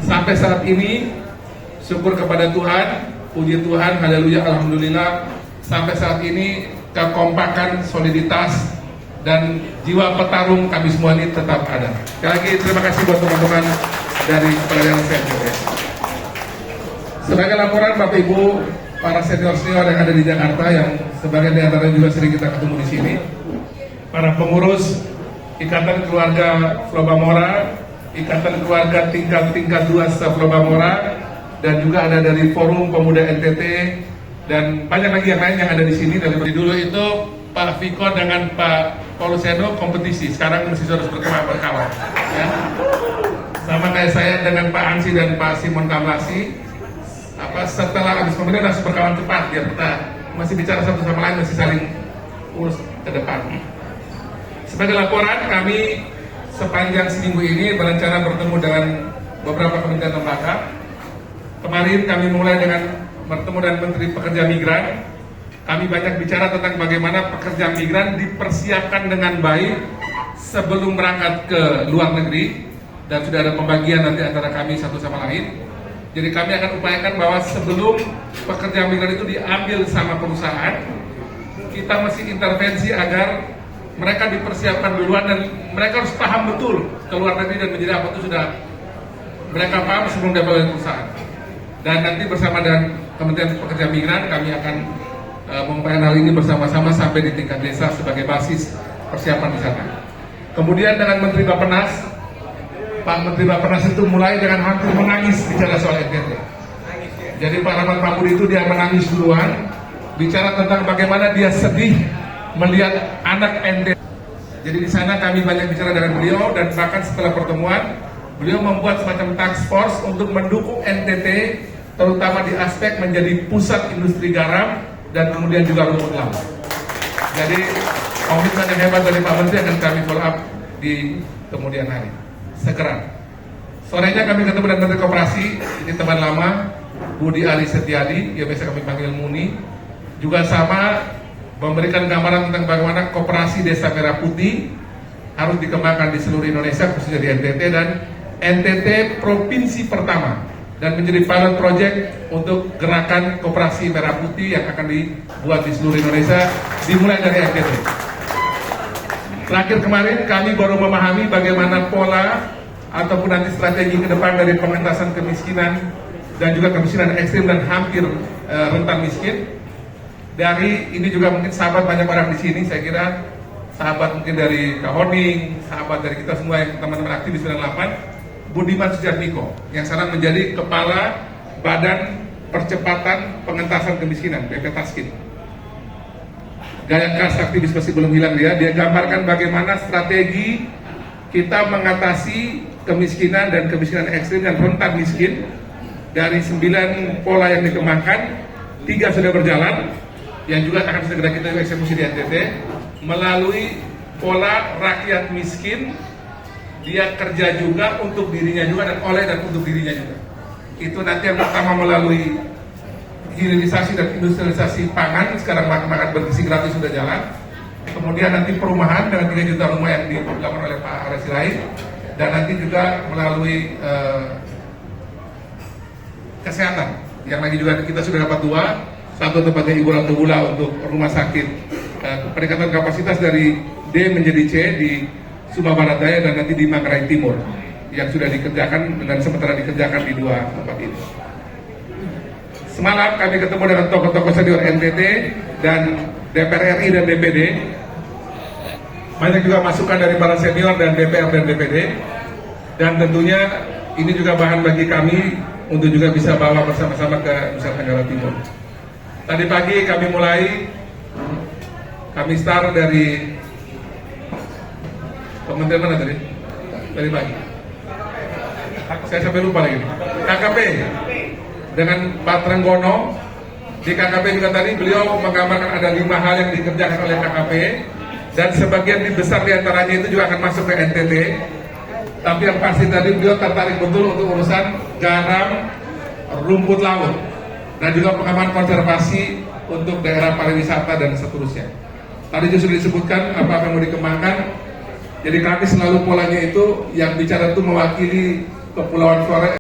Sampai saat ini, syukur kepada Tuhan, puji Tuhan, haleluya, alhamdulillah. Sampai saat ini kekompakan, soliditas, dan jiwa petarung kami semua ini tetap ada. Sekali lagi terima kasih buat teman-teman dari Peradilan Senior. Sebagai laporan Bapak Ibu, para senior-senior yang ada di Jakarta, yang sebagian di antara juga sering kita ketemu di sini, para pengurus Ikatan Keluarga Flobamora, Ikatan Keluarga tingkat 2 Flobamora, dan juga ada dari Forum Pemuda NTT, dan banyak lagi yang lain yang ada di sini. Dari dulu itu Pak Viko dengan Pak Pauluseno kompetisi, sekarang masih harus berkawan, ya. Sama kayak saya dengan Pak Ansi dan Pak Simon Kamlasi, setelah habis pemilihan harus berkawan cepat biar kita masih bicara satu sama lain, masih saling urus ke depan. Sebagai laporan, kami sepanjang seminggu ini berencana bertemu dengan beberapa kementerian lembaga. Kemarin kami mulai dengan bertemu dengan Menteri Pekerja Migran. Kami banyak bicara tentang bagaimana pekerja migran dipersiapkan dengan baik sebelum berangkat ke luar negeri, dan sudah ada pembagian nanti antara kami satu sama lain. Jadi kami akan upayakan bahwa sebelum pekerja migran itu diambil sama perusahaan, kita mesti intervensi agar mereka dipersiapkan duluan, dan mereka harus paham betul ke luar negeri dan menjadi apa itu sudah mereka paham sebelum dapat oleh perusahaan. Dan nanti bersama dengan Kementerian Pekerja Migran kami akan mengupayakan hal ini bersama-sama sampai di tingkat desa sebagai basis persiapan di sana. Kemudian dengan Menteri Bappenas, Pak Menteri Bappenas itu mulai dengan hampir menangis bicara soal NTT. Jadi Pak Rahmat Pambudi itu dia menangis duluan, bicara tentang bagaimana dia sedih melihat anak NTT. Jadi di sana kami banyak bicara dengan beliau, dan bahkan setelah pertemuan beliau membuat semacam task force untuk mendukung NTT, terutama di aspek menjadi pusat industri garam dan kemudian juga rumput laut. Jadi komitmen yang hebat dari Pak Menteri akan kami follow up di kemudian hari. Segera. Sorenya kami ketemu dengan Menteri Koperasi, ini teman lama, Budi Ali Setiadi, yang biasa kami panggil Muni, juga sama memberikan gambaran tentang bagaimana koperasi Desa Merah Putih harus dikembangkan di seluruh Indonesia, khususnya di NTT, dan NTT provinsi pertama dan menjadi pilot project untuk gerakan koperasi Merah Putih yang akan dibuat di seluruh Indonesia, dimulai dari NTT. Terakhir kemarin kami baru memahami bagaimana pola ataupun nanti strategi ke depan dari pengentasan kemiskinan dan juga kemiskinan ekstrim dan hampir rentan miskin. Dari ini juga mungkin sahabat banyak orang di sini, saya kira sahabat mungkin dari Kahoning, sahabat dari kita semua yang teman-teman aktivis 98, Budiman Sujatmiko yang sekarang menjadi Kepala Badan Percepatan Pengentasan Kemiskinan BP Taskin. Gaya khas aktivis masih belum hilang dia gambarkan bagaimana strategi kita mengatasi kemiskinan dan kemiskinan ekstrim dan rentan miskin. Dari 9 pola yang dikembangkan, 3 sudah berjalan, yang juga akan segera kita eksekusi di NTT melalui pola rakyat miskin. Dia kerja juga untuk dirinya juga dan oleh dan untuk dirinya juga. Itu nanti yang pertama melalui hilirisasi dan industrialisasi pangan. Sekarang makan bergizi gratis sudah jalan. Kemudian nanti perumahan dengan 3 juta rumah yang dilakukan oleh Pak Ares Sirait, dan nanti juga melalui kesehatan yang lagi juga kita sudah dapat 2. Satu tempatnya Ibu Ratu Bula untuk rumah sakit, peningkatan kapasitas dari D menjadi C di Sumba Barat Daya, dan nanti di Manggarai Timur yang sudah dikerjakan dan sementara dikerjakan di 2 tempat ini. Semalam kami ketemu dengan tokoh-tokoh senior NTT dan DPR RI dan DPD. Banyak juga masukan dari para senior dan DPR dan DPD, dan tentunya ini juga bahan bagi kami untuk juga bisa bawa bersama-sama ke Nusa Tenggara Timur. Tadi pagi kami start dari Kementerian mana tadi? Tadi pagi. Saya sampai lupa lagi. KKP dengan Pak Trenggono. Di KKP juga tadi beliau menggambarkan ada 5 hal yang dikerjakan oleh KKP, dan sebagian besar diantaranya itu juga akan masuk ke NTT. Tapi yang pasti tadi beliau tertarik betul untuk urusan garam, rumput laut, dan juga pengembangan konservasi untuk daerah pariwisata dan seterusnya. Tadi juga sudah disebutkan apa yang mau dikembangkan. Jadi kami selalu polanya itu yang bicara itu mewakili Kepulauan Suara